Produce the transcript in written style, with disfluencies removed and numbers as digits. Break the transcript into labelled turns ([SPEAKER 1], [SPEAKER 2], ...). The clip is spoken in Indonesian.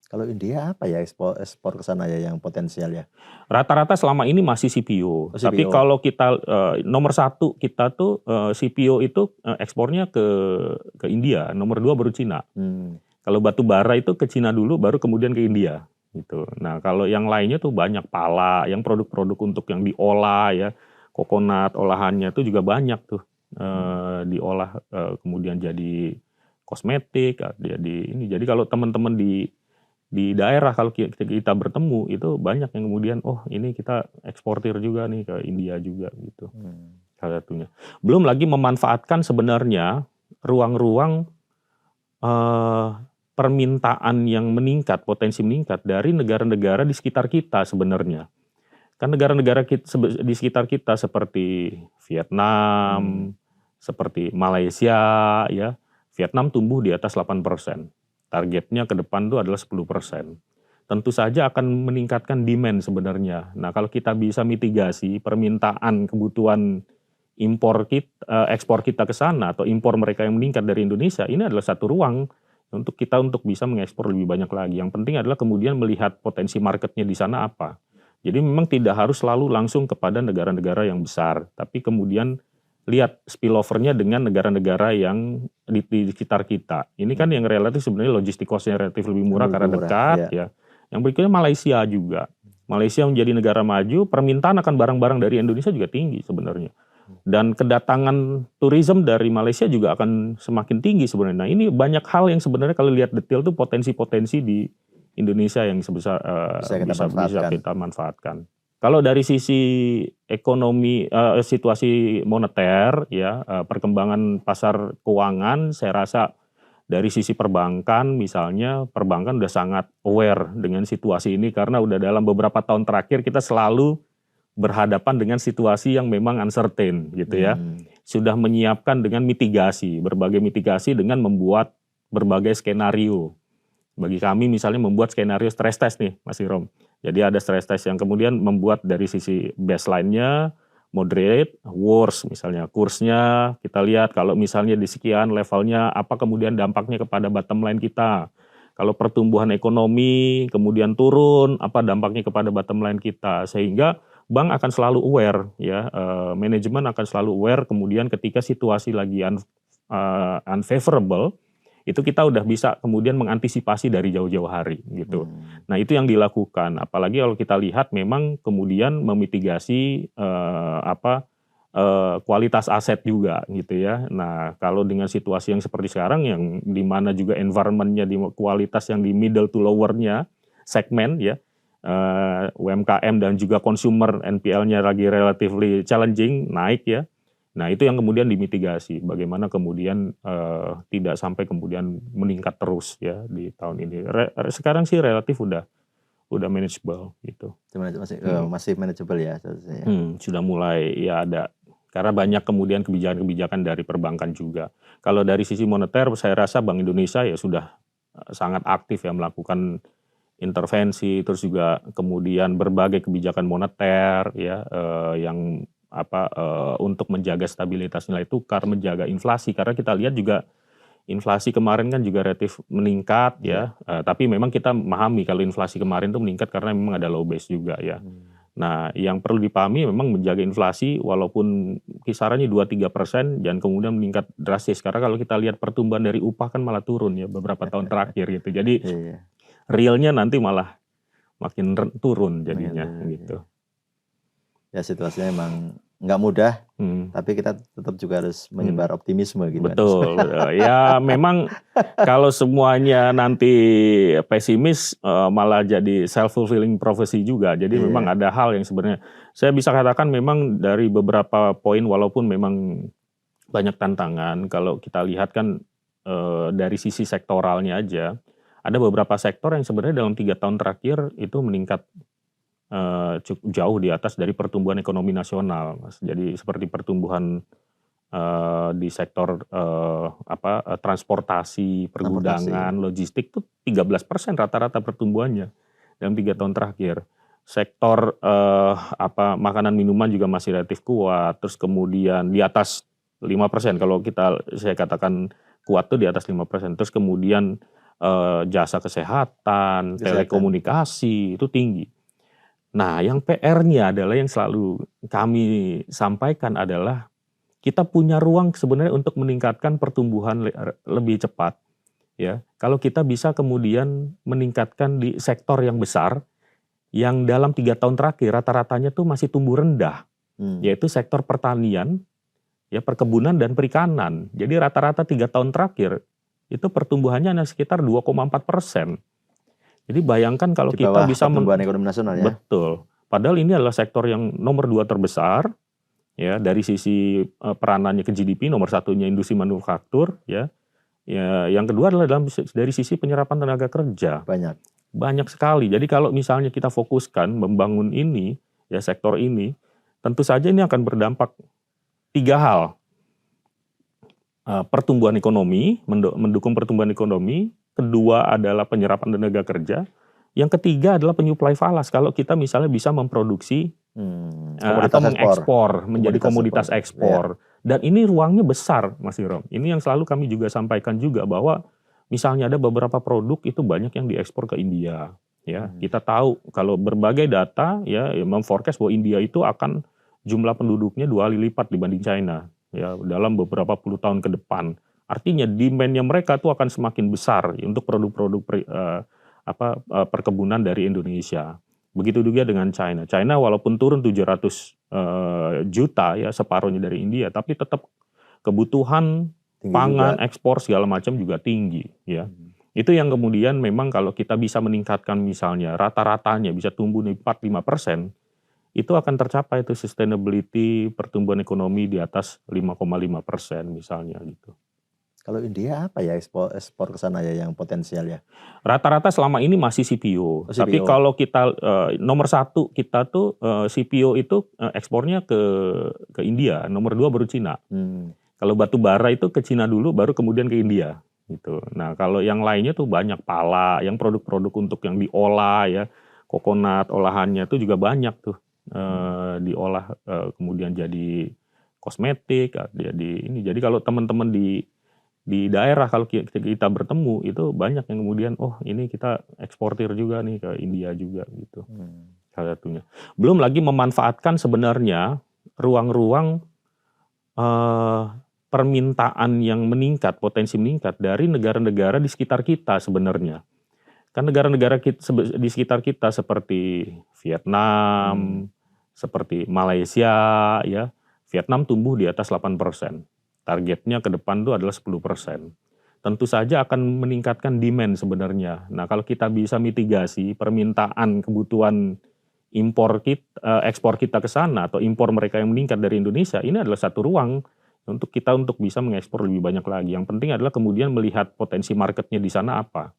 [SPEAKER 1] Kalau India apa ya ekspor ke sana ya yang potensial ya?
[SPEAKER 2] Rata-rata selama ini masih CPO.
[SPEAKER 1] Oh,
[SPEAKER 2] Tapi
[SPEAKER 1] CPO.
[SPEAKER 2] kalau kita nomor satu kita tuh CPO itu ekspornya ke India, nomor dua baru Cina. Kalau batu bara itu ke Cina dulu, baru kemudian ke India gitu. Nah kalau yang lainnya tuh banyak pala, yang produk-produk untuk yang diolah ya, kokonat olahannya tuh juga banyak tuh diolah kemudian jadi kosmetik, jadi ini. Jadi kalau teman-teman di daerah kalau kita bertemu itu banyak yang kemudian oh ini kita eksportir juga nih ke India juga gitu. Salah satunya. Belum lagi memanfaatkan sebenarnya ruang-ruang permintaan yang meningkat, potensi meningkat dari negara-negara di sekitar kita sebenarnya. Kan negara-negara di sekitar kita seperti Vietnam, seperti Malaysia ya. Vietnam tumbuh di atas 8%. Targetnya ke depan itu adalah 10%. Tentu saja akan meningkatkan demand sebenarnya. Nah, kalau kita bisa mitigasi permintaan kebutuhan ekspor kita ke sana atau impor mereka yang meningkat dari Indonesia, ini adalah satu ruang untuk kita untuk bisa mengekspor lebih banyak lagi. Yang penting adalah kemudian melihat potensi marketnya di sana apa. Jadi memang tidak harus selalu langsung kepada negara-negara yang besar, tapi kemudian lihat spillover-nya dengan negara-negara yang di sekitar kita. Ini kan yang relatif sebenarnya logistik cost-nya relatif lebih murah karena dekat ya. Yang berikutnya Malaysia juga. Malaysia menjadi negara maju, permintaan akan barang-barang dari Indonesia juga tinggi sebenarnya. Dan kedatangan turisme dari Malaysia juga akan semakin tinggi sebenarnya. Nah ini banyak hal yang sebenarnya kalau lihat detail tuh potensi-potensi di Indonesia yang bisa kita manfaatkan. Kalau dari sisi ekonomi, situasi moneter, ya perkembangan pasar keuangan, saya rasa dari sisi perbankan misalnya, perbankan udah sangat aware dengan situasi ini karena udah dalam beberapa tahun terakhir kita selalu berhadapan dengan situasi yang memang uncertain gitu ya. Sudah menyiapkan dengan mitigasi, berbagai mitigasi dengan membuat berbagai skenario. Bagi kami misalnya membuat skenario stress test nih Mas Irom. Jadi ada stress test yang kemudian membuat dari sisi baseline-nya, moderate, worse misalnya. Kursnya kita lihat kalau misalnya di sekian levelnya apa kemudian dampaknya kepada bottom line kita. Kalau pertumbuhan ekonomi kemudian turun, apa dampaknya kepada bottom line kita. Sehingga bank akan selalu aware ya, manajemen akan selalu aware kemudian ketika situasi lagi unfavorable, itu kita udah bisa kemudian mengantisipasi dari jauh-jauh hari gitu. Nah itu yang dilakukan. Apalagi kalau kita lihat memang kemudian memitigasi kualitas aset juga gitu ya. Nah kalau dengan situasi yang seperti sekarang yang dimana juga environment-nya di kualitas yang di middle to lower-nya segmen ya, UMKM dan juga consumer NPL-nya lagi relatively challenging naik ya. Nah itu yang kemudian dimitigasi, bagaimana kemudian tidak sampai kemudian meningkat terus ya di tahun ini. Sekarang sih relatif udah manageable gitu.
[SPEAKER 1] Masih manageable ya.
[SPEAKER 2] Sudah mulai ya ada, karena banyak kemudian kebijakan-kebijakan dari perbankan juga. Kalau dari sisi moneter saya rasa Bank Indonesia ya sudah sangat aktif ya melakukan intervensi, terus juga kemudian berbagai kebijakan moneter ya yang untuk menjaga stabilitas nilai tukar, menjaga inflasi, karena kita lihat juga inflasi kemarin kan juga relatif meningkat ya, tapi memang kita memahami kalau inflasi kemarin itu meningkat karena memang ada low base juga ya. Nah yang perlu dipahami memang menjaga inflasi walaupun kisarannya 2-3% jangan kemudian meningkat drastis, karena kalau kita lihat pertumbuhan dari upah kan malah turun ya beberapa tahun terakhir gitu, jadi realnya nanti malah makin turun jadinya gitu.
[SPEAKER 1] Ya situasinya emang nggak mudah, tapi kita tetap juga harus menyebar optimisme gitu.
[SPEAKER 2] Betul, ya memang kalau semuanya nanti pesimis malah jadi self-fulfilling prophecy juga. Jadi memang ada hal yang sebenarnya saya bisa katakan memang dari beberapa poin walaupun memang banyak tantangan, kalau kita lihat kan dari sisi sektoralnya aja, ada beberapa sektor yang sebenarnya dalam 3 tahun terakhir itu meningkat cukup jauh di atas dari pertumbuhan ekonomi nasional, Mas. Jadi seperti pertumbuhan di sektor transportasi, pergudangan, logistik tuh 13% rata-rata pertumbuhannya dalam 3 tahun terakhir. Sektor makanan minuman juga masih relatif kuat, terus kemudian di atas 5%, kalau saya katakan kuat tuh di atas 5%. Terus kemudian jasa kesehatan, telekomunikasi itu tinggi. Nah, yang PR-nya adalah yang selalu kami sampaikan adalah kita punya ruang sebenarnya untuk meningkatkan pertumbuhan lebih cepat. Ya, kalau kita bisa kemudian meningkatkan di sektor yang besar, yang dalam 3 tahun terakhir rata-ratanya tuh masih tumbuh rendah, yaitu sektor pertanian, ya perkebunan dan perikanan. Jadi rata-rata 3 tahun terakhir itu pertumbuhannya hanya sekitar 2,4%. Jadi bayangkan kalau
[SPEAKER 1] di
[SPEAKER 2] kita
[SPEAKER 1] bawah
[SPEAKER 2] bisa
[SPEAKER 1] pertumbuhan ekonomi nasional ya.
[SPEAKER 2] Betul. Padahal ini adalah sektor yang nomor 2 terbesar, ya dari sisi peranannya ke GDP, nomor satunya industri manufaktur, ya. Ya, yang kedua adalah dari sisi penyerapan tenaga kerja. Banyak sekali. Jadi kalau misalnya kita fokuskan membangun ini, ya sektor ini, tentu saja ini akan berdampak 3 hal. Pertumbuhan ekonomi, mendukung pertumbuhan ekonomi. Kedua adalah penyerapan tenaga kerja. Yang ketiga adalah penyuplai falas. Kalau kita misalnya bisa memproduksi atau mengekspor menjadi komoditas ekspor. Dan ini ruangnya besar, Mas Hiram. Ini yang selalu kami juga sampaikan juga bahwa misalnya ada beberapa produk itu banyak yang diekspor ke India. Ya, kita tahu kalau berbagai data ya memforecast bahwa India itu akan jumlah penduduknya 2 kali lipat dibanding China. Ya, dalam beberapa puluh tahun ke depan. Artinya demand-nya mereka tuh akan semakin besar untuk produk-produk perkebunan dari Indonesia. Begitu juga dengan China. China walaupun turun 700 juta ya separuhnya dari India, tapi tetap kebutuhan tinggi pangan, juga. Ekspor segala macam juga tinggi ya. Itu yang kemudian memang kalau kita bisa meningkatkan misalnya rata-ratanya bisa tumbuh 4-5%, itu akan tercapai itu sustainability pertumbuhan ekonomi di atas 5,5% misalnya gitu.
[SPEAKER 1] Kalau India apa ya ekspor ke sana ya yang potensial ya?
[SPEAKER 2] Rata-rata selama ini masih CPO. Tapi kalau kita nomor 1 kita tuh CPO itu ekspornya ke India, nomor 2 baru Cina. Kalau batu bara itu ke Cina dulu, baru kemudian ke India gitu. Nah kalau yang lainnya tuh banyak pala, yang produk-produk untuk yang diolah ya, kokonat olahannya tuh juga banyak tuh. Diolah kemudian jadi kosmetik, jadi kalau teman-teman di daerah kalau kita bertemu itu banyak yang kemudian ini kita eksportir juga nih ke India juga gitu. Salah satunya. Belum lagi memanfaatkan sebenarnya ruang-ruang permintaan yang meningkat, potensi meningkat dari negara-negara di sekitar kita sebenarnya. Kan negara-negara di sekitar kita seperti Vietnam, seperti Malaysia, ya Vietnam tumbuh di atas 8%. Targetnya ke depan itu adalah 10%. Tentu saja akan meningkatkan demand sebenarnya. Nah kalau kita bisa mitigasi permintaan kebutuhan ekspor kita ke sana atau impor mereka yang meningkat dari Indonesia, ini adalah satu ruang untuk kita untuk bisa mengekspor lebih banyak lagi. Yang penting adalah kemudian melihat potensi marketnya di sana apa.